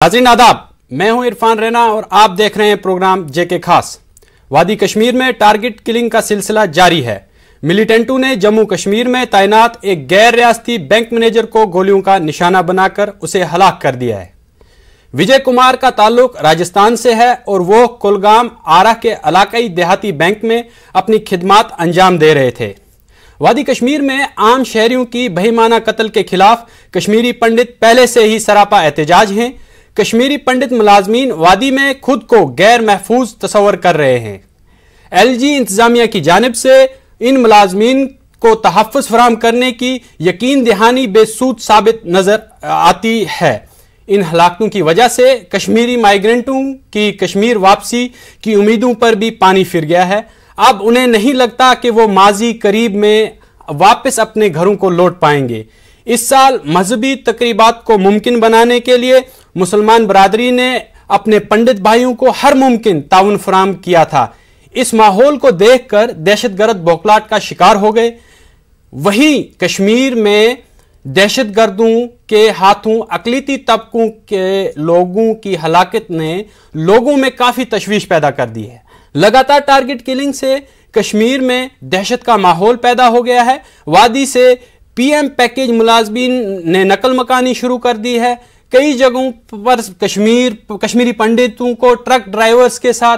नाज़रीन आदाब, मैं हूं इरफान रैना और आप देख रहे हैं प्रोग्राम जेके खास। वादी कश्मीर में टारगेट किलिंग का सिलसिला जारी है। मिलिटेंटों ने जम्मू कश्मीर में तैनात एक गैर रियासती बैंक मैनेजर को गोलियों का निशाना बनाकर उसे हलाक कर दिया है। विजय कुमार का ताल्लुक राजस्थान से है और वो कुलगाम आरा के इलाकाई देहाती बैंक में अपनी खिदमात अंजाम दे रहे थे। वादी कश्मीर में आम शहरियों की बेईमाना कत्ल के खिलाफ कश्मीरी पंडित पहले से ही सरापा एहतजाज हैं। कश्मीरी पंडित मुलाजमीन वादी में खुद को गैर महफूज तस्वर कर रहे हैं। एलजी इंतजामिया की जानिब से इन मुलाजमीन को तहफ़्फ़ुज़ फराहम करने की यकीन दहानी बेसूद साबित नजर आती है। इन हलाकतों की वजह से कश्मीरी माइग्रेंटों की कश्मीर वापसी की उम्मीदों पर भी पानी फिर गया है। अब उन्हें नहीं लगता कि वो माजी करीब में वापस अपने घरों को लौट पाएंगे। इस साल मजहबी तकरीबात को मुमकिन बनाने के लिए मुसलमान बरादरी ने अपने पंडित भाइयों को हर मुमकिन ताउन फराहम किया था। इस माहौल को देखकर दहशतगर्द बौखलाहट का शिकार हो गए। वहीं कश्मीर में दहशतगर्दों के हाथों अकलीती तबकों के लोगों की हलाकत ने लोगों में काफी तशवीश पैदा कर दी है। लगातार टारगेट किलिंग से कश्मीर में दहशत का माहौल पैदा हो गया है। वादी से पीएम पैकेज मुलाजमीन ने नकल मकानी शुरू कर दी है। कई जगहों पर कश्मीरी पंडितों को ट्रक ड्राइवर्स के साथ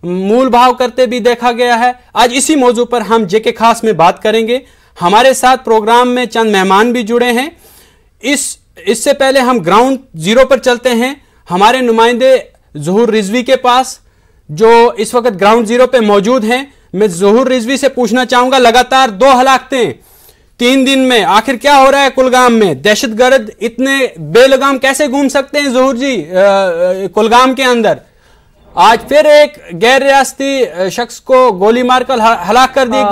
मूल भाव करते भी देखा गया है। आज इसी मौजू पर हम जेके खास में बात करेंगे। हमारे साथ प्रोग्राम में चंद मेहमान भी जुड़े हैं। इससे पहले हम ग्राउंड जीरो पर चलते हैं हमारे नुमाइंदे ज़हूर रिजवी के पास, जो इस वक्त ग्राउंड जीरो पे मौजूद हैं। मैं ज़हूर रिजवी से पूछना चाहूंगा, लगातार 2 हलाकतें 3 दिन में, आखिर क्या हो रहा है कुलगाम में? दहशतगर्द इतने बेलगाम कैसे घूम सकते हैं ज़हूर जी कुलगाम के अंदर? आज फिर एक गैर रियासती शख्स को गोली मारकर हलाक कर दी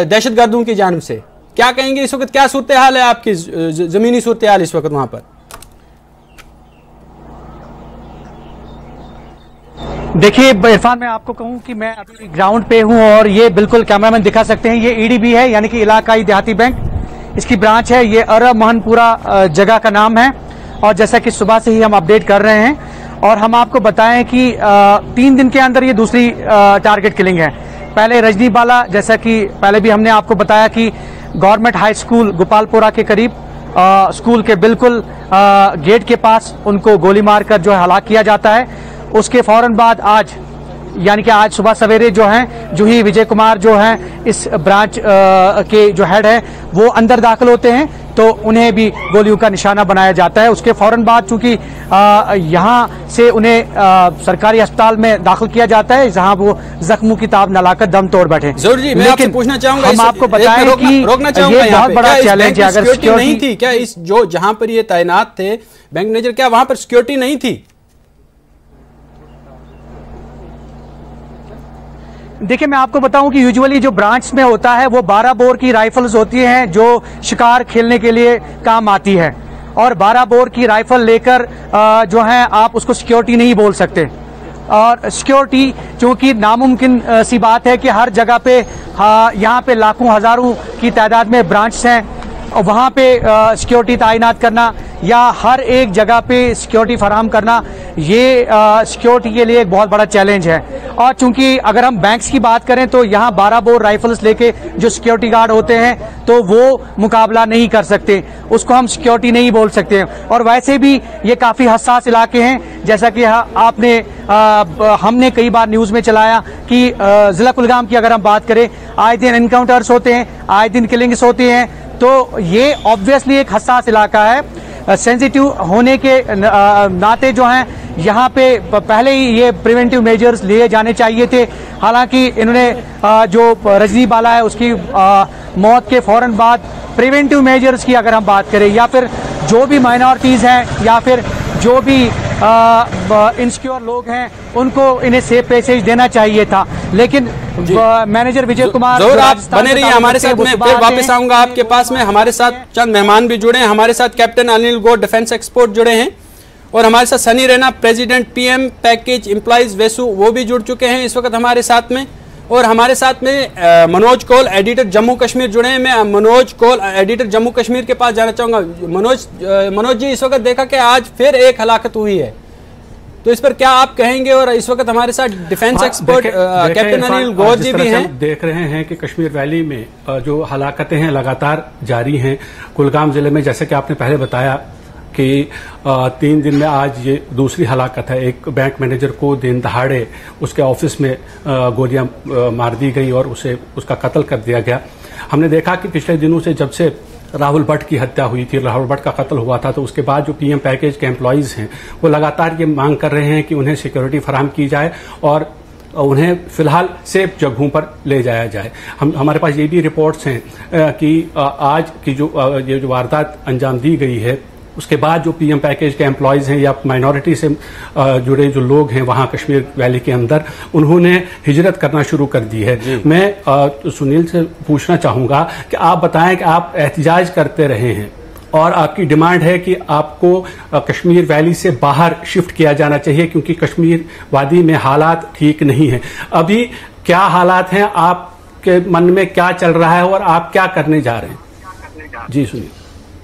दहशतगर्दों की जानिब से। क्या कहेंगे इस वक्त, क्या सूरत हाल है आपकी, जमीनी सूरत हाल इस वक्त वहां पर? देखिए इरफान, मैं आपको कहूं कि मैं अभी ग्राउंड पे हूं और ये बिल्कुल कैमरामैन दिखा सकते हैं, ये ईडीबी है यानी कि इलाकाई देहाती बैंक। इसकी ब्रांच है, ये अरब महनपुरा जगह का नाम है। और जैसा कि सुबह से ही हम अपडेट कर रहे हैं और हम आपको बताएं कि 3 दिन के अंदर ये दूसरी टारगेट किलिंग है। पहले रजनीबाला, जैसा कि पहले भी हमने आपको बताया कि गवर्नमेंट हाई स्कूल गोपालपुरा के करीब स्कूल के बिल्कुल गेट के पास उनको गोली मारकर जो है हलाक किया जाता है। उसके फौरन बाद आज यानी कि आज सुबह सवेरे जो ही विजय कुमार जो हैं इस ब्रांच के जो हेड है वो अंदर दाखिल होते हैं तो उन्हें भी गोलियों का निशाना बनाया जाता है। उसके फौरन बाद चूंकि यहाँ से उन्हें सरकारी अस्पताल में दाखिल किया जाता है जहाँ वो जख्मों की ताब न लाकर दम तोड़ बैठे। जरूर जी, मैं आपसे पूछना चाहूंगा, हम आपको बताएं कि ये बहुत बड़ा चैलेंज है। अगर सिक्योरिटी नहीं थी क्या इस जो जहाँ पर ये तैनात थे बैंक मैनेजर, क्या वहां पर सिक्योरिटी नहीं थी? देखिए मैं आपको बताऊं कि यूजुअली जो ब्रांच में होता है वो 12 बोर की राइफल्स होती हैं जो शिकार खेलने के लिए काम आती है। और 12 बोर की राइफल लेकर जो है आप उसको सिक्योरिटी नहीं बोल सकते। और सिक्योरिटी चूंकि नामुमकिन सी बात है कि हर जगह पे यहाँ पे लाखों हजारों की तादाद में ब्रांच हैं और वहाँ पे सिक्योरिटी तैनात करना या हर एक जगह पे सिक्योरिटी फराहम करना, ये सिक्योरिटी के लिए एक बहुत बड़ा चैलेंज है। और चूंकि अगर हम बैंक्स की बात करें तो यहाँ 12 बोर राइफल्स लेके जो सिक्योरिटी गार्ड होते हैं तो वो मुकाबला नहीं कर सकते, उसको हम सिक्योरिटी नहीं बोल सकते। और वैसे भी ये काफ़ी हसास इलाके हैं, जैसा कि हमने कई बार न्यूज़ में चलाया कि ज़िला कुलगाम की अगर हम बात करें, आए दिन एनकाउंटर्स होते हैं, आए दिन किलिंग्स होती हैं। तो ये ऑब्वियसली एक हसास इलाका है। सेंसिटिव होने के नाते जो हैं यहाँ पे पहले ही ये प्रिवेंटिव मेजर्स लिए जाने चाहिए थे। हालांकि इन्होंने जो रजनीबाला है उसकी मौत के फौरन बाद प्रिवेंटिव मेजर्स की अगर हम बात करें या फिर जो भी माइनॉरिटीज़ हैं या फिर जो भी इनसिक्योर लोग हैं उनको इन्हें सेफ पैसेज देना चाहिए था। लेकिन मैनेजर विजय कुमार, आप बने रहिए हमारे साथ, मैं फिर वापस आऊंगा आपके पास में। हमारे साथ चंद मेहमान भी जुड़े हैं। हमारे साथ captain Anil Gaur, defence export, जुड़े हैं और हमारे साथ Sunny Raina, president PM package employees वेसु, वो भी जुड़ चुके हैं इस वक्त हमारे साथ में। और हमारे साथ में मनोज कौल, एडिटर जम्मू कश्मीर जुड़े हैं। मैं मनोज कौल, एडिटर जम्मू कश्मीर के पास जाना चाहूँगा। मनोज जी, इस वक्त देखा कि आज फिर एक हलाकत हुई है, तो इस पर क्या आप कहेंगे? और इस वक्त हमारे साथ डिफेंस एक्सपर्ट कैप्टन अनिल गौर जी भी हैं। देख रहे हैं कि कश्मीर वैली में जो हलाकतें हैं लगातार जारी हैं। कुलगाम जिले में जैसे कि आपने पहले बताया कि 3 दिन में आज ये दूसरी हलाकत है। एक बैंक मैनेजर को दिन दहाड़े उसके ऑफिस में गोलियां मार दी गई और उसका कत्ल कर दिया गया। हमने देखा कि पिछले दिनों से जब से राहुल भट्ट की हत्या हुई थी, राहुल भट्ट का कत्ल हुआ था, तो उसके बाद जो पीएम पैकेज के एम्प्लॉइज हैं वो लगातार ये मांग कर रहे हैं कि उन्हें सिक्योरिटी फराहम की जाए और उन्हें फिलहाल सेफ जगहों पर ले जाया जाए। हमारे पास ये भी रिपोर्ट्स हैं कि आज की जो वारदात अंजाम दी गई है उसके बाद जो पीएम पैकेज के एम्प्लॉइज हैं या माइनॉरिटी से जुड़े जो लोग हैं वहां कश्मीर वैली के अंदर, उन्होंने हिजरत करना शुरू कर दी है। मैं सुनील से पूछना चाहूंगा कि आप बताएं कि आप एहतजाज करते रहे हैं और आपकी डिमांड है कि आपको कश्मीर वैली से बाहर शिफ्ट किया जाना चाहिए क्योंकि कश्मीर वादी में हालात ठीक नहीं है। अभी क्या हालात हैं, आपके मन में क्या चल रहा है और आप क्या करने जा रहे हैं? जी सुनिए।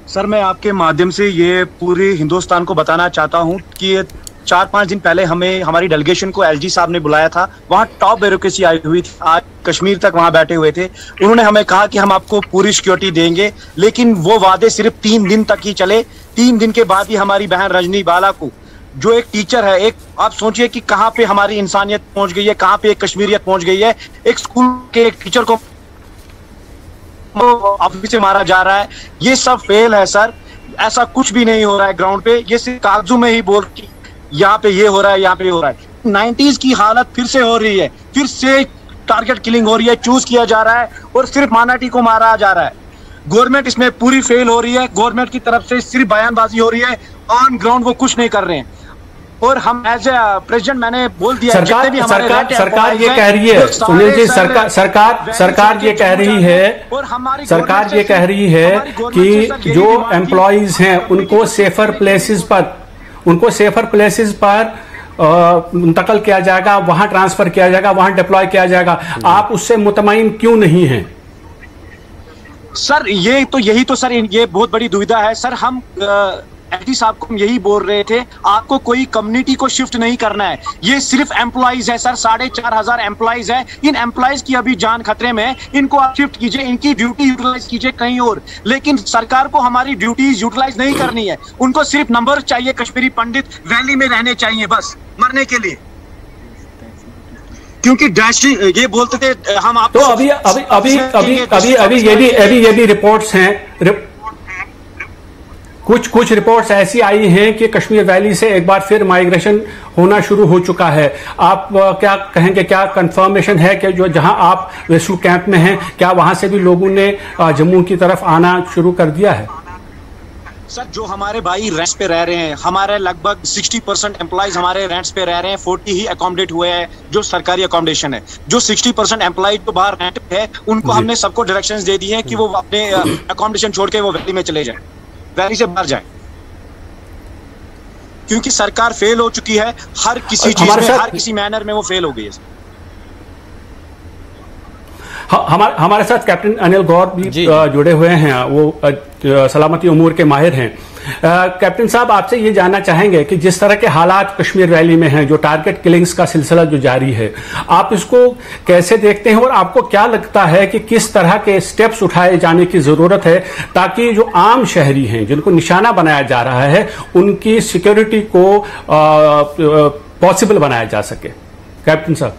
सर, मैं आपके माध्यम से ये पूरे हिंदुस्तान को बताना चाहता हूँ कि 4-5 दिन पहले हमारी डेलीगेशन को एलजी साहब ने बुलाया था। वहाँ टॉप ब्यूरोक्रेसी आई हुई थी, आज कश्मीर तक वहाँ बैठे हुए थे। उन्होंने हमें कहा कि हम आपको पूरी सिक्योरिटी देंगे, लेकिन वो वादे सिर्फ 3 दिन तक ही चले। 3 दिन के बाद ही हमारी बहन रजनी बाला को, जो एक टीचर है, एक आप सोचिए कि कहाँ पे हमारी इंसानियत पहुंच गई है, कहाँ पे एक कश्मीरियत पहुंच गई है। एक स्कूल के एक टीचर को ऑफिस से मारा जा रहा है। ये सब फेल है सर, ऐसा कुछ भी नहीं हो रहा है ग्राउंड पे। ये सिर्फ कागजों में ही बोल के यहाँ पे ये हो रहा है, यहाँ पे ये हो रहा है। 90s की हालत फिर से हो रही है, फिर से टारगेट किलिंग हो रही है, चूज किया जा रहा है और सिर्फ माइनॉरिटी को मारा जा रहा है। गवर्नमेंट इसमें पूरी फेल हो रही है। गवर्नमेंट की तरफ से सिर्फ बयानबाजी हो रही है, ऑन ग्राउंड वो कुछ नहीं कर रहे हैं। और हम एज ए प्रेसिडेंट मैंने बोल दिया, सरकार ये कह रही है, सुनील जी, सरकार ये कह रही है, सरकार ये कह रही है कि जो एम्प्लॉइज हैं उनको सेफर प्लेसेस पर मुंतकिल किया जाएगा, वहां ट्रांसफर किया जाएगा, वहां डिप्लॉय किया जाएगा। आप उससे मुतमईन क्यों नहीं हैं? सर यही तो सर ये बहुत बड़ी दुविधा है सर। हम एलजी साहब को हम यही बोल रहे थे, आपको कोई कम्युनिटी को शिफ्ट नहीं करना है। ये सिर्फ एम्प्लॉइज है सर, 4,500 एम्प्लॉइज है। इन एम्प्लॉइज की अभी जान खतरे में है, इनको आप शिफ्ट कीजिए, इनकी ड्यूटी यूटिलाइज कीजिए कहीं और। लेकिन सरकार को हमारी ड्यूटीज यूटिलाइज नहीं करनी है, उनको सिर्फ नंबर चाहिए। कश्मीरी पंडित वैली में रहने चाहिए बस मरने के लिए, क्योंकि डैशिंग ये बोलते थे हम आपको। तो अभी ये भी रिपोर्ट्स हैं, कुछ रिपोर्ट्स ऐसी आई हैं कि कश्मीर वैली से एक बार फिर माइग्रेशन होना शुरू हो चुका है। आप क्या कहेंगे, क्या कंफर्मेशन है कि जो जहां आप वेसू कैंप में हैं, क्या वहां से भी लोगों ने जम्मू की तरफ आना शुरू कर दिया है? सर, जो हमारे भाई रेंट्स पे रह रहे हैं, हमारे लगभग 60% एम्प्लॉइज हमारे रेंट्स पे रह रहे हैं। 40 ही अकोमोडेट हुए हैं जो सरकारी अकोमोडेशन है। जो 60% एम्प्लॉइज जो बाहर रेंट पे है, उनको हमने सबको डायरेक्शंस दे दी है कि वो अपने अकोमोडेशन छोड़ के वो वैली में चले जाए, वैली से बाहर जाए, क्योंकि सरकार फेल हो चुकी है हर किसी चीज में, हर किसी मैनर में वो फेल हो गई है। हमारे साथ कैप्टन अनिल गौर भी जुड़े हुए हैं, वो सलामती उमूर के माहिर हैं। कैप्टन साहब, आपसे ये जानना चाहेंगे कि जिस तरह के हालात कश्मीर वैली में हैं, जो टारगेट किलिंग्स का सिलसिला जो जारी है, आप इसको कैसे देखते हैं और आपको क्या लगता है कि किस तरह के स्टेप्स उठाए जाने की जरूरत है ताकि जो आम शहरी हैं जिनको निशाना बनाया जा रहा है उनकी सिक्योरिटी को पॉसिबल बनाया जा सके? कैप्टन साहब।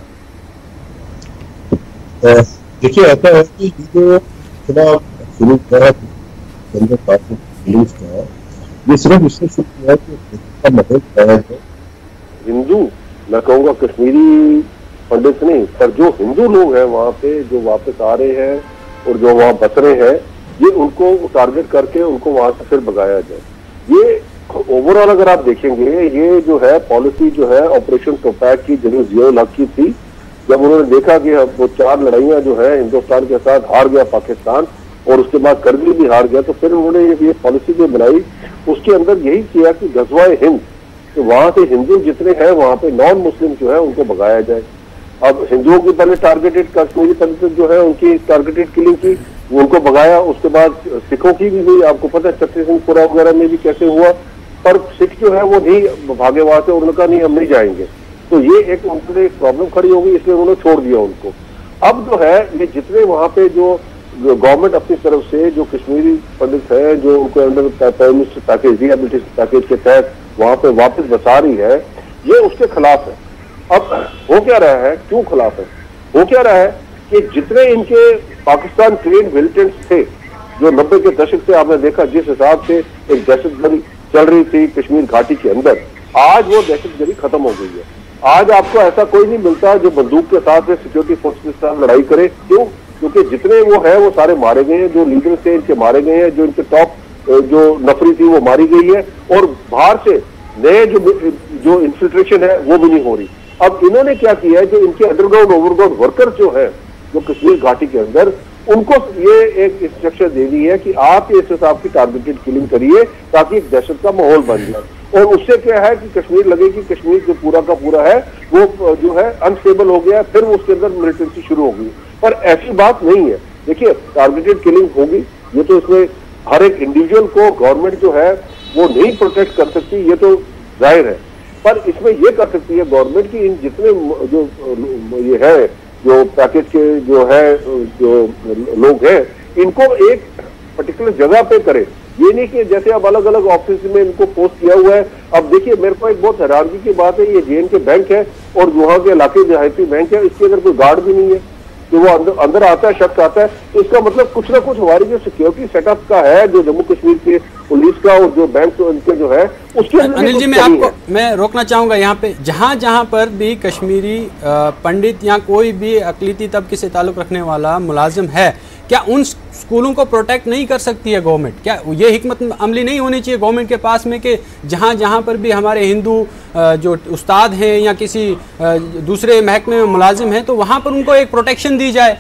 देखिए, ऐसा है कि जो चुनाव शुरू किया ये सिर्फ इससे शुरू किया कि माहौल है। हिंदू, मैं कहूँगा कश्मीरी पंडित नहीं, पर जो हिंदू लोग हैं वहाँ पे जो वापस आ रहे हैं और जो वहाँ बस रहे हैं, ये उनको टारगेट करके उनको वहाँ से फिर भगाया जाए। ये ओवरऑल अगर आप देखेंगे, ये जो है पॉलिसी जो है ऑपरेशन टोपैक की जो जिया की थी, जब उन्होंने देखा कि वो 4 लड़ाइयां जो है हिंदुस्तान के साथ हार गया पाकिस्तान और उसके बाद करगिल भी हार गया, तो फिर उन्होंने ये पॉलिसी जो बनाई उसके अंदर यही किया कि गजवाए हिंद, तो वहां से हिंदू जितने हैं वहां पे नॉन मुस्लिम जो है उनको भगाया जाए। अब हिंदुओं की पहले टारगेटेड, कश्मीरी पंडित जो है उनकी टारगेटेड किलिंग की, उनको भगाया। उसके बाद सिखों की भी हुई, आपको पता है छत्तीसगढ़ वगैरह में भी कैसे हुआ, पर सिख जो है वो नहीं भागे वहां से, उन्होंने कहा नहीं हम नहीं जाएंगे। तो ये एक उनके लिए प्रॉब्लम खड़ी होगी, इसलिए उन्होंने छोड़ दिया उनको। अब जो है ये जितने वहां पे जो गवर्नमेंट अपनी तरफ से जो कश्मीरी पंडित है, जो उनको under prime minister package, rehabilitation package के तहत वहां पे वापस बसा रही है, ये उसके खिलाफ है। अब हो क्या रहा है, क्यों खिलाफ है? हो क्या रहा है कि जितने इनके पाकिस्तान ट्रेन मिलिटेंट्स थे जो 90 के दशक से आपने देखा जिस हिसाब से एक दहशतगर्दी चल रही थी कश्मीर घाटी के अंदर, आज वो दहशतगर्दी खत्म हो गई है। आज आपको ऐसा कोई नहीं मिलता जो बंदूक के साथ सिक्योरिटी फोर्स के साथ लड़ाई करे। क्यों? क्योंकि जितने वो है वो सारे मारे गए हैं, जो लीडर थे इनके मारे गए हैं, जो इनके टॉप जो नफरी थी वो मारी गई है, और बाहर से नए जो इन्फिल्ट्रेशन है वो भी नहीं हो रही। अब इन्होंने क्या किया है, जो इनके अंडरग्राउंड ओवरग्राउंड वर्कर जो है जो कश्मीर घाटी के अंदर, उनको ये एक इंस्ट्रक्शन दे दी है कि आप इस हिसाब की टारगेटेड किलिंग करिए ताकि एक दहशत का माहौल बन जाए। और उससे क्या है कि कश्मीर लगे कि कश्मीर जो पूरा का पूरा है वो जो है अनस्टेबल हो गया, फिर उसके अंदर मिलिटेंसी शुरू हो गई। पर ऐसी बात नहीं है। देखिए टारगेटेड किलिंग होगी, ये तो इसमें हर एक इंडिविजुअल को गवर्नमेंट जो है वो नहीं प्रोटेक्ट कर सकती, ये तो जाहिर है। पर इसमें ये कर सकती है गवर्नमेंट की इन जितने जो ये है जो पैकेज के जो है जो लोग हैं, इनको एक पर्टिकुलर जगह पे करे। ये नहीं कि जैसे अब अलग अलग ऑफिस में इनको पोस्ट किया हुआ है। अब देखिए मेरे को एक बहुत हैरानगी की बात है, ये JNK बैंक है और वहां के इलाके देहाती बैंक है, इसके अंदर कोई गार्ड भी नहीं है कि वो अंदर आता है, शख्स आता है, तो इसका मतलब कुछ ना कुछ हमारी जो सिक्योरिटी सेटअप का है, जो जम्मू कश्मीर के पुलिस का और जो बैंक उनके जो है उसके अंदर। अनिल जी मैं रोकना चाहूंगा यहाँ पे, जहां पर भी कश्मीरी पंडित या कोई भी अकलीती तबके से ताल्लुक रखने वाला मुलाजिम है, क्या उन स्कूलों को प्रोटेक्ट नहीं कर सकती है गवर्नमेंट? क्या ये हिकमत अमली नहीं होनी चाहिए गवर्नमेंट के पास में कि जहां पर भी हमारे हिंदू जो उस्ताद हैं या किसी दूसरे महकमे में मुलाजिम हैं, तो वहां पर उनको एक प्रोटेक्शन दी जाए?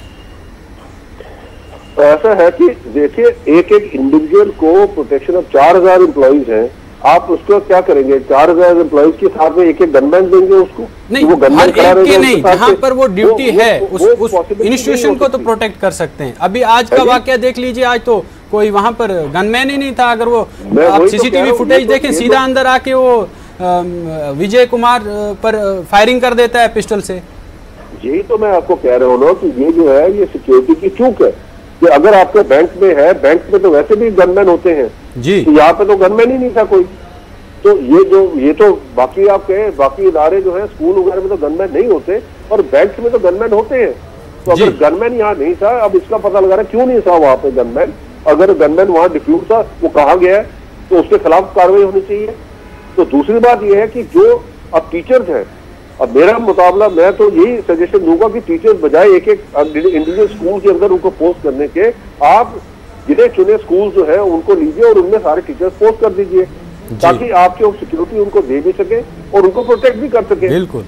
ऐसा है कि देखिए एक एक इंडिविजुअल को प्रोटेक्शन, अब 4000 एम्प्लॉइज हैं, आप उसको क्या करेंगे? 4000 एम्प्लॉइज के साथ में एक गनमैन देंगे उसको? नहीं, वो गनमैन नहीं, जहां पर वो ड्यूटी है उस इंस्टीट्यूशन को तो प्रोटेक्ट कर सकते हैं। अभी आज का वाकया देख लीजिए, आज तो कोई वहां पर गनमैन ही नहीं था। अगर वो आप CCTV फुटेज देखें, सीधा अंदर आके वो विजय कुमार पर फायरिंग कर देता है पिस्टल से। यही तो मैं आपको कह रहा हूँ ना कि ये जो है ये सिक्योरिटी की चूक है कि अगर आपके बैंक में है, बैंक में तो वैसे भी गनमैन होते हैं जी, तो यहाँ पे तो गनमैन ही नहीं था कोई। तो ये तो बाकी आप कहें बाकी इदारे जो है स्कूल वगैरह में तो गनमैन नहीं होते, और बैंक में तो गनमैन होते हैं। तो अगर गनमैन यहाँ नहीं था, अब इसका पता लगा रहा है क्यों नहीं था वहां पे गनमैन। अगर गनमैन वहां डिफ्यूज था, वो कहाँ गया है, तो उसके खिलाफ कार्रवाई होनी चाहिए। तो दूसरी बात यह है कि जो अब टीचर्स हैं, अब मेरा मुकाबला, मैं तो यही सजेशन दूंगा कि टीचर्स बजाय एक एक इंडिविजुअल स्कूल के अंदर उनको पोस्ट करने के, आप गिने चुने स्कूल जो है उनको लीजिए और उनमें सारे टीचर्स पोस्ट कर दीजिए, ताकि आपकी सिक्योरिटी उनको दे भी सके और उनको प्रोटेक्ट भी कर सके। बिल्कुल।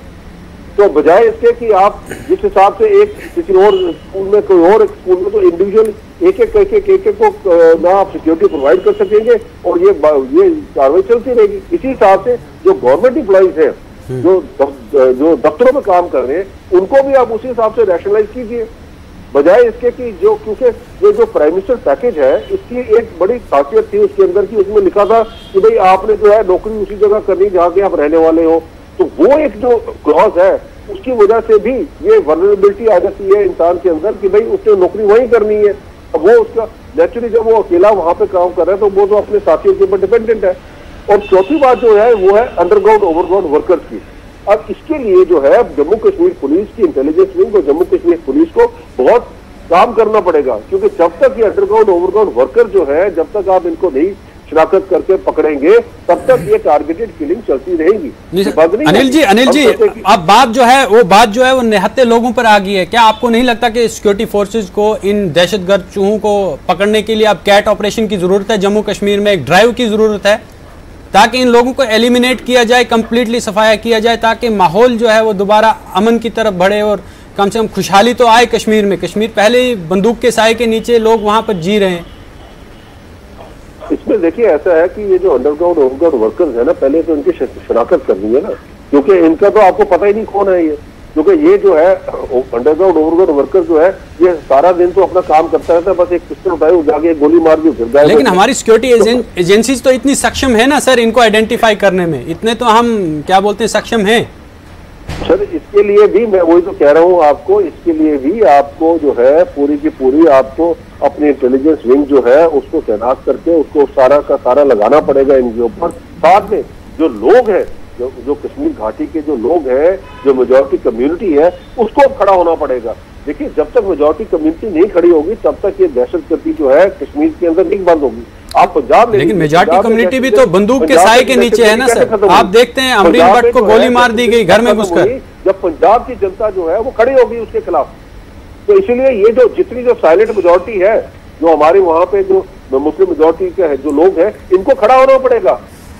तो बजाय इसके कि आप जिस हिसाब से एक किसी और स्कूल में कोई और एक स्कूल में तो इंडिविजुअल एक एक को ना आप सिक्योरिटी प्रोवाइड कर सकेंगे और ये कार्रवाई चलती रहेगी। इसी हिसाब से जो गवर्नमेंट एम्प्लॉइज है जो दफ्तरों में काम कर रहे हैं, उनको भी आप उसी हिसाब से रैशनलाइज कीजिए, बजाय इसके कि क्योंकि ये जो प्राइम मिनिस्टर पैकेज है इसकी एक बड़ी खासियत थी उसके अंदर की, उसमें लिखा था कि भाई आपने जो है नौकरी उसी जगह करनी जहाँ के आप रहने वाले हो। तो वो एक जो क्लॉज है उसकी वजह से भी ये वल्नरेबिलिटी आ जाती है इंसान के अंदर कि भाई उसने नौकरी वहीं करनी है। अब वो उसका नेचुरली जब वो अकेला वहां पे काम कर रहा है तो वो तो अपने साथियों के ऊपर डिपेंडेंट है। और चौथी बात जो है वो है अंडरग्राउंड ओवरग्राउंड वर्कर्स की। अब इसके लिए जो है जम्मू कश्मीर पुलिस की इंटेलिजेंस विंग और जम्मू कश्मीर पुलिस को बहुत काम करना पड़ेगा, क्योंकि जब तक ये अंडरग्राउंड ओवरग्राउंड वर्कर जो है जब तक आप इनको नहीं शिनाख्त करके पकड़ेंगे तब तक ये टारगेटेड किलिंग चलती रहेगी। अनिल जी अब बात जो है वो निहत्ते लोगों पर आ गई है। क्या आपको नहीं लगता कि सिक्योरिटी फोर्सेज को इन दहशतगर्द चूहों को पकड़ने के लिए अब कैट ऑपरेशन की जरूरत है? जम्मू कश्मीर में एक ड्राइव की जरूरत है ताकि इन लोगों को एलिमिनेट किया जाए, कंप्लीटली सफाया किया जाए, ताकि माहौल जो है वो दोबारा अमन की तरफ बढ़े और कम से कम खुशहाली तो आए कश्मीर में। कश्मीर पहले ही बंदूक के साए के नीचे लोग वहां पर जी रहे हैं। इसमें देखिए ऐसा है कि ये जो अंडरग्राउंड ओवरग्राउंड वर्कर्स है ना, पहले तो इनकी शनाख्त करनी है ना, क्योंकि इनका तो आपको पता ही नहीं कौन है ये, क्योंकि ये जो है अंडरग्राउंड ओवरग्राउंड वर्कर जो है ये सारा दिन तो अपना काम करता रहता है, बस एक पिस्टल उठाए वो जाके गोली मार दी फिर। लेकिन हमारी सिक्योरिटी एजेंसीज तो इतनी सक्षम है ना सर इनको आइडेंटिफाई करने में, इतने तो हम क्या बोलते हैं सक्षम हैं सर। इसके लिए भी मैं वही तो कह रहा हूँ आपको, इसके लिए भी आपको जो है पूरी की पूरी आपको अपनी इंटेलिजेंस विंग जो है उसको तैनात करके उसको सारा का सारा लगाना पड़ेगा इनके ऊपर। साथ में जो लोग हैं, जो कश्मीर घाटी के जो लोग हैं, जो मेजॉरिटी कम्युनिटी है, उसको अब खड़ा होना पड़ेगा। देखिए जब तक मेजॉरिटी कम्युनिटी नहीं खड़ी होगी तब तक ये दहशतगर्दी जो है कश्मीर के अंदर नहीं बंद होगी। आप पंजाब लेकिन मेजॉरिटी कम्युनिटी भी तो बंदूक के साए के नीचे है ना सर। आप देखते हैं अमरीन भट्ट को गोली मार दी गई घर में घुसकर। जब पंजाब की जनता जो है वो खड़ी होगी उसके खिलाफ, तो इसीलिए ये जो जितनी जो साइलेंट मेजॉरिटी है, जो हमारे वहां पे जो मुस्लिम मेजॉरिटी के जो लोग हैं, इनको खड़ा होना पड़ेगा।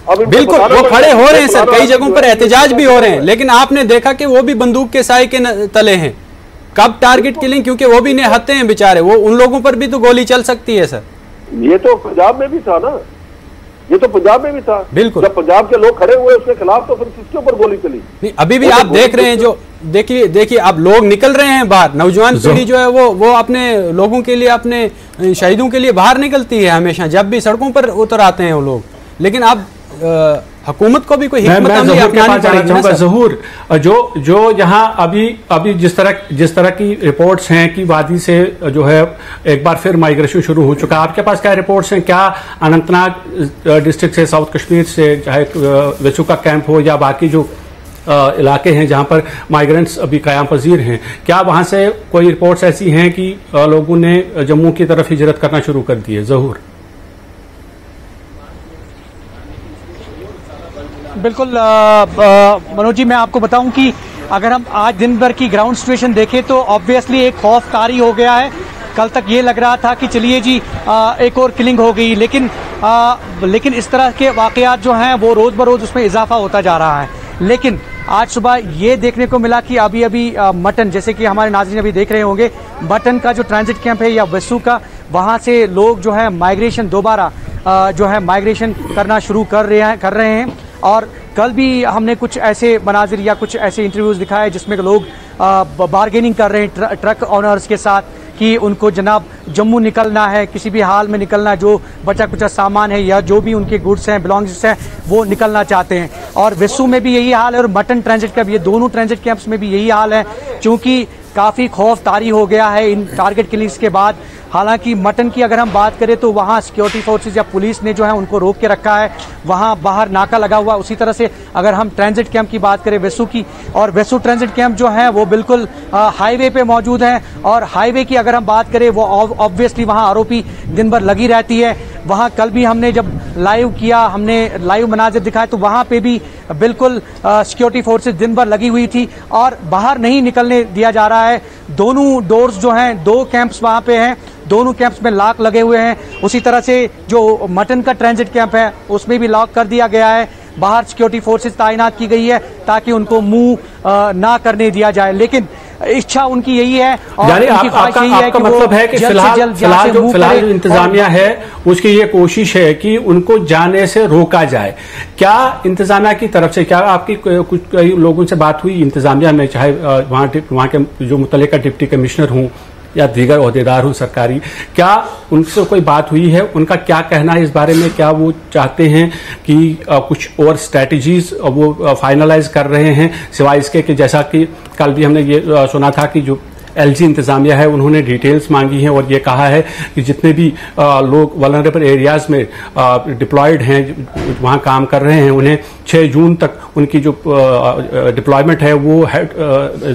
अब बिल्कुल वो खड़े हो रहे हैं सर, कई जगहों पर एहतजाज भी हो रहे हैं, लेकिन आपने देखा कि वो भी बंदूक के साए के तले हैं। कब टारगेट किलिंग, क्योंकि वो भी निहत्ते हैं बेचारे, वो उन लोगों पर भी तो गोली चल सकती है सर। ये तो पंजाब में भी था ना, ये तो पंजाब में भी था। बिल्कुल जब पंजाब के लोग खड़े हुए उसके खिलाफ तो फिर किसके ऊपर गोली चली? नहीं, अभी भी आप देख रहे हैं जो देखिए अब लोग निकल रहे हैं बाहर, नौजवान पीढ़ी जो है वो अपने लोगों के लिए, अपने शहीदों के लिए बाहर निकलती है हमेशा, जब भी सड़कों पर उतर आते हैं वो लोग। लेकिन अब हुकूमत को भी कोई हिकमत अमली अपनानी पड़ेगी ना सर। ज़हूर, जो यहाँ अभी जिस तरह की रिपोर्ट्स हैं कि वादी से जो है एक बार फिर माइग्रेशन शुरू हो चुका है, आपके पास क्या रिपोर्ट्स हैं? क्या अनंतनाग डिस्ट्रिक्ट से, साउथ कश्मीर से, चाहे वेसू का कैंप हो या बाकी जो इलाके हैं जहां पर माइग्रेंट्स अभी क़याम पजीर हैं, क्या वहां से कोई रिपोर्ट्स ऐसी हैं कि लोगों ने जम्मू की तरफ हिजरत करना शुरू कर दी है? ज़हूर बिल्कुल मनोज जी, मैं आपको बताऊं कि अगर हम आज दिन भर की ग्राउंड सिचुएशन देखें तो ऑब्वियसली एक खौफ तारी हो गया है। कल तक ये लग रहा था कि चलिए जी एक और किलिंग हो गई, लेकिन इस तरह के वाकयात जो हैं वो रोज़ बरोज़ उसमें इजाफा होता जा रहा है। लेकिन आज सुबह ये देखने को मिला कि अभी मटन, जैसे कि हमारे नाज़रीन अभी देख रहे होंगे, मटन का जो ट्रांजिट कैंप है या वेसू का, वहाँ से लोग जो है माइग्रेशन दोबारा जो है माइग्रेशन करना शुरू कर रहे हैं। और कल भी हमने कुछ ऐसे मनाजिर या कुछ ऐसे इंटरव्यूज़ दिखाए जिसमें लोग बार्गेनिंग कर रहे हैं ट्रक ऑनर्स के साथ कि उनको जनाब जम्मू निकलना है, किसी भी हाल में निकलना, जो बचा कुचा सामान है या जो भी उनके गुड्स हैं, बिलोंगिंग्स हैं, वो निकलना चाहते हैं। और वेसू में भी यही हाल है और मटन ट्रांजिट कैंप, ये दोनों ट्रांजिट कैंप्स में भी यही हाल है, क्योंकि काफ़ी खौफ तारी हो गया है इन टारगेट किलिंग्स के बाद। हालांकि मटन की अगर हम बात करें तो वहाँ सिक्योरिटी फोर्सेज या पुलिस ने जो है उनको रोक के रखा है, वहाँ बाहर नाका लगा हुआ। उसी तरह से अगर हम ट्रांजिट कैंप की बात करें वेसू की, और वेसू ट्रांजिट कैंप जो है वो बिल्कुल हाईवे पे मौजूद हैं। और हाईवे की अगर हम बात करें वो ऑब्वियसली वहाँ आरोपी दिन भर लगी रहती है। वहाँ कल भी हमने जब लाइव किया, हमने लाइव मनाजिर दिखाए तो वहाँ पे भी बिल्कुल सिक्योरिटी फोर्सेज दिन भर लगी हुई थी और बाहर नहीं निकलने दिया जा रहा है। दोनों डोर्स जो हैं, 2 कैंप्स वहाँ पे हैं, दोनों कैंप्स में लॉक लगे हुए हैं। उसी तरह से जो मटन का ट्रांजिट कैंप है उसमें भी लॉक कर दिया गया है। बाहर सिक्योरिटी फोर्सेज तैनात की गई है ताकि उनको मूव ना करने दिया जाए, लेकिन इच्छा उनकी यही है और आपका मतलब है कि फिलहाल जो इंतजामिया है उसकी ये कोशिश है कि उनको जाने से रोका जाए। क्या इंतजामिया की तरफ से, क्या आपकी कुछ कई लोगों से बात हुई इंतजामिया में, चाहे वहाँ के जो मुतल्लिका डिप्टी कमिश्नर हों या दीगर ओहदेदार हों सरकारी, क्या उनसे कोई बात हुई है? उनका क्या कहना है इस बारे में? क्या वो चाहते हैं कि कुछ और स्ट्रैटेजीज वो फाइनलाइज कर रहे हैं, सिवाय इसके कि जैसा कि कल भी हमने ये सुना था कि जो एलजी इंतजामिया है उन्होंने डिटेल्स मांगी हैं और ये कहा है कि जितने भी लोग वल्नरेबल एरियाज में डिप्लॉयड हैं, वहाँ काम कर रहे हैं, उन्हें 6 जून तक उनकी जो डिप्लॉयमेंट है वो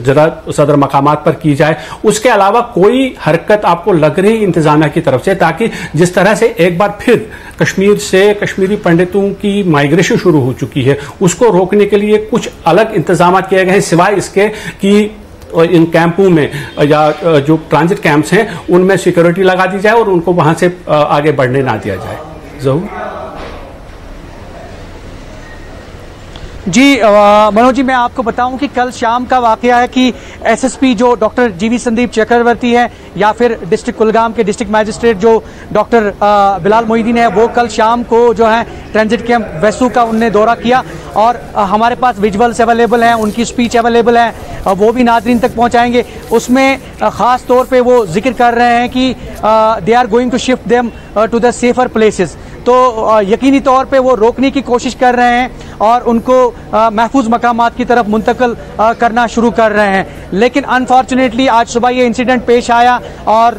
ज़रा सदर मकामात पर की जाए। उसके अलावा कोई हरकत आपको लग रही इंतजामिया की तरफ से, ताकि जिस तरह से एक बार फिर कश्मीर से कश्मीरी पंडितों की माइग्रेशन शुरू हो चुकी है उसको रोकने के लिए कुछ अलग इंतजाम किए गए हैं, सिवाय इसके कि इन कैंपों में या जो ट्रांजिट कैंप्स हैं उनमें सिक्योरिटी लगा दी जाए और उनको वहां से आगे बढ़ने ना दिया जाए? ज़रूर जी मनोज जी, मैं आपको बताऊं कि कल शाम का वाकया है कि एसएसपी जो डॉक्टर जीवी संदीप चक्रवर्ती है या फिर डिस्ट्रिक्ट कुलगाम के डिस्ट्रिक्ट मैजिस्ट्रेट जो डॉक्टर बिलाल मोहिदीन है, वो कल शाम को जो है ट्रांजिट कैंप वेसू का उनने दौरा किया और हमारे पास विजुअल्स अवेलेबल हैं, उनकी स्पीच अवेलेबल है, वो भी नादरीन तक पहुंचाएंगे। उसमें ख़ास तौर पे वो जिक्र कर रहे हैं कि they are going to shift them to the safer places. तो यकीनी तौर पे वो रोकने की कोशिश कर रहे हैं और उनको महफूज मकामात की तरफ मुंतकिल करना शुरू कर रहे हैं। लेकिन अनफॉर्चुनेटली आज सुबह ये इंसिडेंट पेश आया और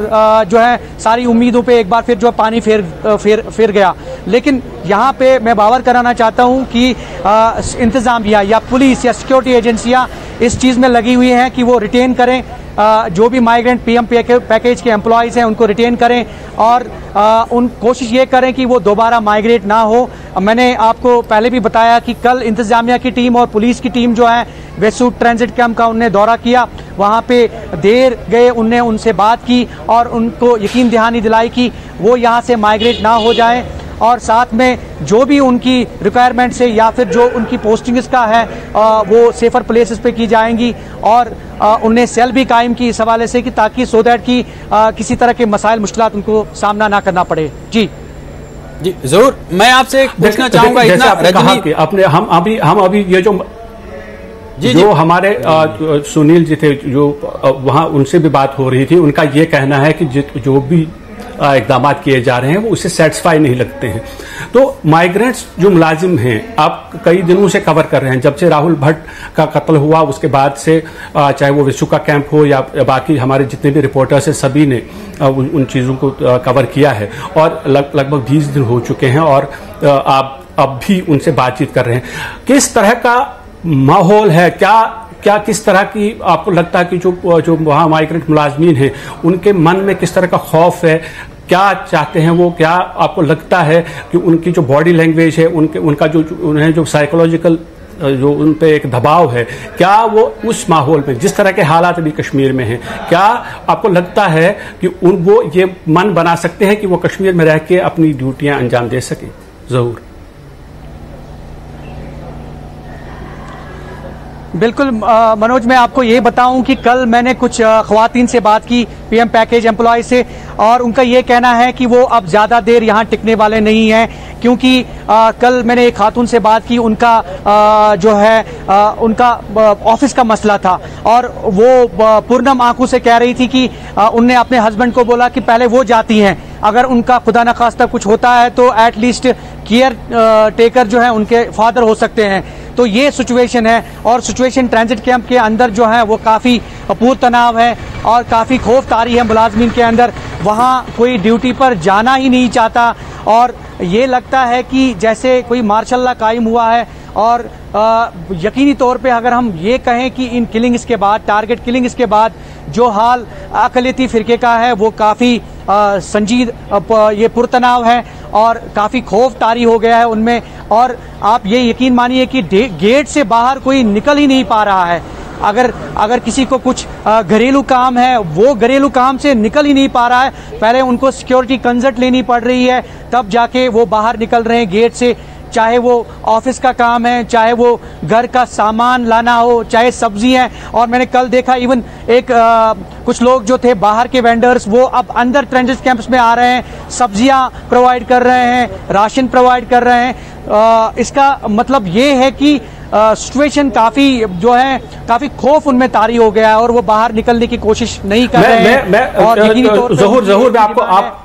जो है सारी उम्मीदों पे एक बार फिर जो पानी फिर गया। लेकिन यहाँ पे मैं बावर कराना चाहता हूँ कि इंतज़ामिया या पुलिस या सिक्योरिटी एजेंसियाँ इस चीज़ में लगी हुई हैं कि वो रिटेन करें जो भी माइग्रेंट पीएम पैकेज के एम्प्लॉयज़ हैं उनको रिटेन करें और उन कोशिश ये करें कि वो दोबारा माइग्रेट ना हो। मैंने आपको पहले भी बताया कि कल इंतज़ामिया की टीम और पुलिस की टीम जो है वेसू ट्रांजिट कैंप का उनने दौरा किया, वहाँ पे देर गए, उनने उनसे बात की और उनको यकीन दहानी दिलाई कि वो यहाँ से माइग्रेट ना हो जाए और साथ में जो भी उनकी रिक्वायरमेंट्स है या फिर जो उनकी पोस्टिंग्स का है वो सेफर प्लेसेस पे की जाएंगी और उन्हें सेल भी कायम की इस हवाले से कि ताकि सो दैट कि किसी तरह के मसाइल मुश्किलात उनको सामना ना करना पड़े। जी जी जरूर, मैं आपसे पूछना चाहूंगा इतना कहा कि अपने हम अभी ये जो हमारे सुनील जी थे जो वहां उनसे भी बात हो रही थी, उनका ये कहना है कि जो भी इकदाम किए जा रहे हैं वो उससे सेटिस्फाई नहीं लगते हैं। तो माइग्रेंट्स जो मुलाजिम हैं आप कई दिनों से कवर कर रहे हैं, जब से राहुल भट्ट का कत्ल हुआ उसके बाद से, चाहे वो वेसू का कैंप हो या बाकी हमारे जितने भी रिपोर्टर्स हैं सभी ने उन चीज़ों को कवर किया है और लगभग 20 दिन हो चुके हैं और आप अब भी उनसे बातचीत कर रहे हैं। किस तरह का माहौल है, क्या किस तरह की आपको लगता है कि जो वहाँ माइग्रेंट मुलाजमीन हैं उनके मन में किस तरह का खौफ है, क्या चाहते हैं वो, क्या आपको लगता है कि उनकी जो बॉडी लैंग्वेज है उनका जो उन्हें जो साइकोलॉजिकल जो उन पे एक दबाव है, क्या वो उस माहौल में जिस तरह के हालात अभी कश्मीर में हैं, क्या आपको लगता है कि वो ये मन बना सकते हैं कि वो कश्मीर में रह के अपनी ड्यूटियां अंजाम दे सकें? जरूर बिल्कुल मनोज, मैं आपको ये बताऊं कि कल मैंने कुछ ख्वातीन से बात की पीएम पैकेज एम्प्लॉय से और उनका ये कहना है कि वो अब ज़्यादा देर यहाँ टिकने वाले नहीं हैं क्योंकि कल मैंने एक खातून से बात की, उनका जो है उनका ऑफिस का मसला था और वो पूर्णम आंखों से कह रही थी कि उनने अपने हस्बैंड को बोला कि पहले वो जाती हैं, अगर उनका खुदा न खास्ता कुछ होता है तो एटलीस्ट केयर टेकर जो है उनके फादर हो सकते हैं। तो ये सिचुएशन है और सिचुएशन ट्रांजिट कैंप के अंदर जो है वो काफ़ी अपूर्व तनाव है और काफ़ी खौफ तारी है मुलाजमीन के अंदर। वहाँ कोई ड्यूटी पर जाना ही नहीं चाहता और ये लगता है कि जैसे कोई मार्शल लॉ कायम हुआ है और यकीनी तौर पे अगर हम ये कहें कि इन किलिंग्स के बाद, टारगेट किलिंग्स के बाद जो हाल अक़लियती फ़िरके का है वो काफ़ी संजीद ये पुरतनाव है और काफ़ी खौफ तारी हो गया है उनमें। और आप ये यकीन मानिए कि गेट से बाहर कोई निकल ही नहीं पा रहा है। अगर किसी को कुछ घरेलू काम है वो घरेलू काम से निकल ही नहीं पा रहा है, पहले उनको सिक्योरिटी कंसल्ट लेनी पड़ रही है तब जाके वो बाहर निकल रहे हैं गेट से, चाहे वो ऑफिस का काम है, चाहे वो घर का सामान लाना हो, चाहे सब्जी है। और मैंने कल देखा इवन एक कुछ लोग जो थे बाहर के वेंडर्स वो अब अंदर ट्रांजिट कैंप्स में आ रहे हैं, सब्जियां प्रोवाइड कर रहे हैं, राशन प्रोवाइड कर रहे हैं। इसका मतलब ये है कि सिचुएशन काफी जो है काफी खौफ उनमें तारी हो गया है और वो बाहर निकलने की कोशिश नहीं कर रहे हैं। जहूर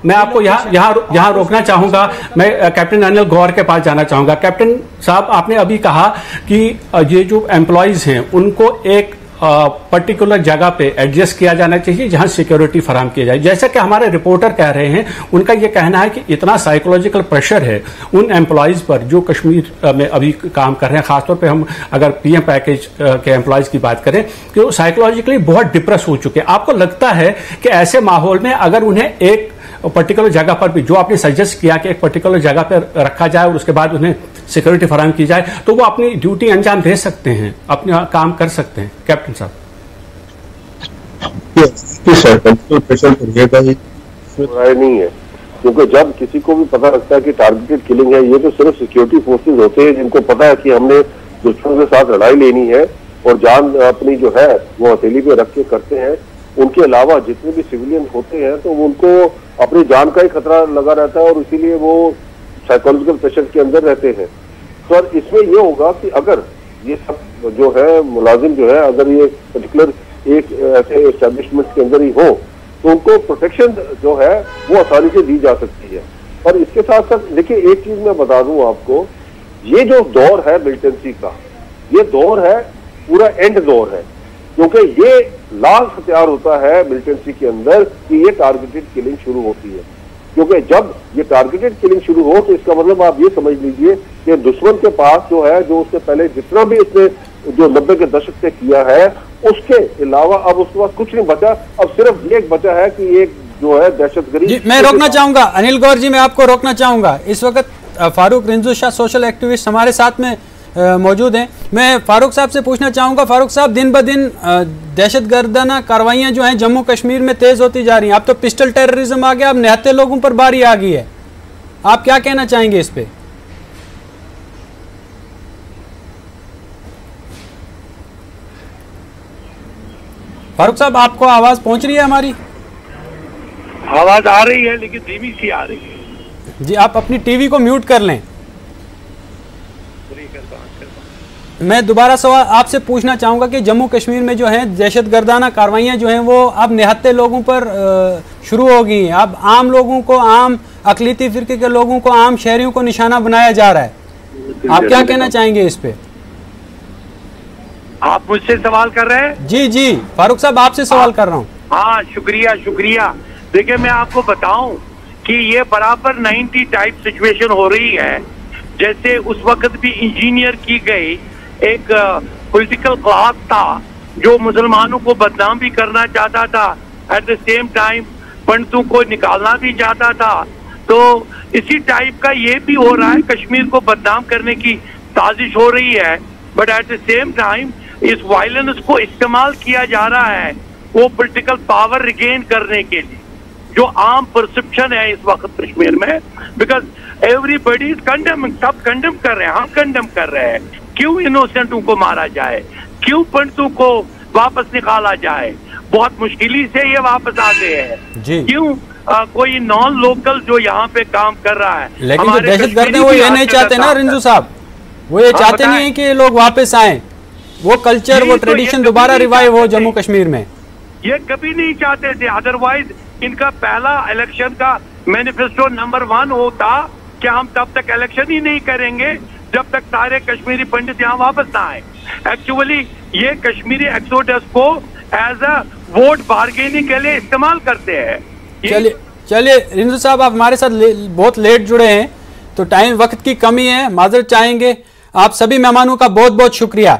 मैं आपको यहाँ रोकना चाहूंगा। मैं कैप्टन अनिल गौर के पास जाना चाहूंगा। कैप्टन साहब, आपने अभी कहा कि ये जो एम्प्लॉयज हैं उनको एक पर्टिकुलर जगह पे एडजस्ट किया जाना चाहिए जहां सिक्योरिटी फराम की जाए। जैसा कि हमारे रिपोर्टर कह रहे हैं, उनका यह कहना है कि इतना साइकोलॉजिकल प्रेशर है उन एम्प्लॉयज पर जो कश्मीर में अभी काम कर रहे हैं। खासतौर पे हम अगर पीएम पैकेज के एम्प्लॉयज की बात करें कि वो साइकोलॉजिकली बहुत डिप्रेस हो चुके हैं। आपको लगता है कि ऐसे माहौल में अगर उन्हें एक पर्टिकुलर जगह पर भी, जो आपने सजेस्ट किया कि एक पर्टिकुलर जगह पर रखा जाए और उसके बाद उन्हें सिक्योरिटी फराहम की जाए, तो वो अपनी ड्यूटी अंजाम दे सकते हैं, अपना काम कर सकते हैं? कैप्टन साहब नहीं है, क्योंकि जब किसी को भी पता लगता है कि टारगेटेड किलिंग है, ये तो सिर्फ सिक्योरिटी फोर्सेज होते हैं जिनको पता है कि हमने दुश्मन के साथ लड़ाई लेनी है और जान अपनी जो है वो हथेली पे रख के करते हैं। उनके अलावा जितने भी सिविलियन होते हैं तो उनको अपनी जान का ही खतरा लगा रहता है और इसीलिए वो साइकोलॉजिकल प्रेशर के अंदर रहते हैं। तो इसमें ये होगा कि अगर ये सब जो है मुलाजिम जो है अगर ये पर्टिकुलर एक ऐसे एस्टेब्लिशमेंट के अंदर ही हो तो उनको प्रोटेक्शन जो है वो आसानी से दी जा सकती है। और इसके साथ साथ देखिए एक चीज मैं बता दूं आपको, ये जो दौर है मिलिटेंसी का, ये दौर है पूरा एंड दौर है, क्योंकि ये लास्ट हथियार होता है मिलिटेंसी के अंदर कि ये टारगेटेड किलिंग शुरू होती है। क्योंकि जब ये टारगेटेड किलिंग शुरू हो तो इसका मतलब आप ये समझ लीजिए कि दुश्मन के पास जो है, जो उससे पहले जितना भी इसने जो 90 के दशक से किया है उसके अलावा अब उसके पास कुछ नहीं बचा। अब सिर्फ ये बचा है कि एक जो है दहशतगर्दी। मैं रोकना चाहूंगा अनिल गौर जी, मैं आपको रोकना चाहूंगा। इस वक्त फारूक रिंजू शाह सोशल एक्टिविस्ट हमारे साथ में मौजूद हैं। मैं फारूक साहब से पूछना चाहूंगा, फारूक साहब दिन ब दिन दहशतगर्दाना कार्रवाइयां जो हैं जम्मू कश्मीर में तेज होती जा रही हैं। अब तो पिस्टल टेररिज्म आ गया, अब निहत्थे लोगों पर बारी आ गई है। आप क्या कहना चाहेंगे इस पे? फारूक साहब, आपको आवाज पहुंच रही है? हमारी आवाज आ रही है लेकिन धीमी सी आ रही है। जी, आप अपनी टीवी को म्यूट कर लें। मैं दोबारा सवाल आपसे पूछना चाहूंगा कि जम्मू कश्मीर में जो है दहशतगर्दाना कार्रवाइयां जो हैं वो अब निहत्थे लोगों पर शुरू हो गई हैं। अब आम लोगों को, आम अकलीती फिरके के लोगों को, आम शहरियों को निशाना बनाया जा रहा है। आप क्या कहना चाहेंगे इस पे? आप मुझसे सवाल कर रहे हैं? जी जी, फारूक साहब आपसे सवाल कर रहा हूँ। हाँ, शुक्रिया शुक्रिया। देखिए, मैं आपको बताऊं कि ये बराबर 90 टाइप सिचुएशन हो रही है। जैसे उस वक्त भी इंजीनियर की गई एक पॉलिटिकल क्लास था जो मुसलमानों को बदनाम भी करना चाहता था, एट द सेम टाइम पंडितों को निकालना भी चाहता था। तो इसी टाइप का ये भी हो रहा है, कश्मीर को बदनाम करने की साजिश हो रही है, but at the same time इस वायलेंस को इस्तेमाल किया जा रहा है वो पॉलिटिकल पावर रिगेन करने के लिए, जो आम परसेप्शन है इस वक्त कश्मीर में। बिकॉज एवरीबडी इज कंडेमिंग, सब कंडेम कर रहे हैं, हम कंडेम कर रहे हैं। क्यों इनोसेंटों को मारा जाए, क्यों पंडितों को वापस निकाला जाए, बहुत मुश्किल से ये वापस आ गए हैं। क्यों कोई नॉन लोकल जो यहाँ पे काम कर रहा है, लेकिन जो दहशतगर्द है वो ये नहीं चाहते ना रिंजू साहब, वो ये चाहते नहीं है कि लोग वापस आए, वो कल्चर, वो ट्रेडिशन दोबारा रिवाइव हो जम्मू कश्मीर में। ये कभी नहीं चाहते थे। अदरवाइज इनका पहला इलेक्शन का मैनिफेस्टो नंबर 1 होता कि हम तब तक इलेक्शन ही नहीं करेंगे जब तक सारे कश्मीरी पंडित यहाँ वापस ना आए। एक्चुअली ये कश्मीरी एक्सोडस को एज अ वोट बार्गेनिंग के लिए इस्तेमाल करते हैं। चलिए रिंजू साहब, आप हमारे साथ बहुत लेट जुड़े हैं तो टाइम वक्त की कमी है, माजरत चाहेंगे। आप सभी मेहमानों का बहुत बहुत शुक्रिया।